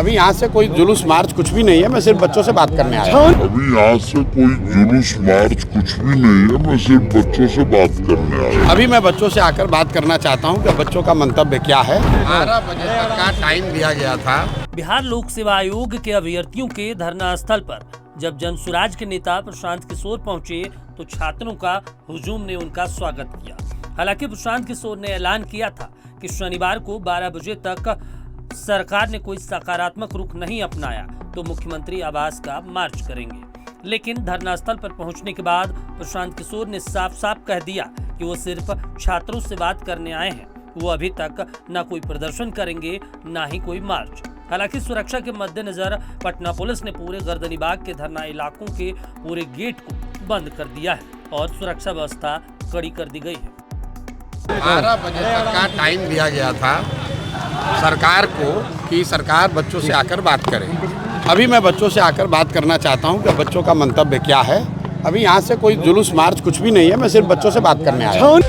अभी यहाँ से कोई जुलूस मार्च कुछ भी नहीं है, मैं सिर्फ बच्चों से बात करने आया हूँ। अभी यहाँ से कोई जुलूस मार्च कुछ भी नहीं है, मैं सिर्फ बच्चों से बात करने आया हूँ। अभी मैं बच्चों से आकर बात करना चाहता हूँ कि बच्चों का मंतव्य क्या है। 12 बजे तक का टाइम दिया गया था। बिहार लोक सेवा आयोग के अभ्यर्थियों के धरना स्थल पर जब जनसुराज के नेता प्रशांत किशोर पहुंचे तो छात्रों का हुजूम ने उनका स्वागत किया। हालांकि प्रशांत किशोर ने ऐलान किया था कि शनिवार को 12 बजे तक सरकार ने कोई सकारात्मक रुख नहीं अपनाया तो मुख्यमंत्री आवास का मार्च करेंगे। लेकिन धरना स्थल पर पहुंचने के बाद प्रशांत किशोर ने साफ साफ कह दिया कि वो सिर्फ छात्रों से बात करने आए हैं। वो अभी तक न कोई प्रदर्शन करेंगे न ही कोई मार्च। हालांकि सुरक्षा के मद्देनजर पटना पुलिस ने पूरे गर्दनीबाग के धरना इलाकों के पूरे गेट को बंद कर दिया है और सुरक्षा व्यवस्था कड़ी कर दी गई है। 12 बजे तक का टाइम दिया गया था सरकार को कि सरकार बच्चों से आकर बात करे। अभी मैं बच्चों से आकर बात करना चाहता हूं कि बच्चों का मंतव्य क्या है। अभी यहाँ से कोई जुलूस मार्च कुछ भी नहीं है, मैं सिर्फ बच्चों से बात करने आया हूँ।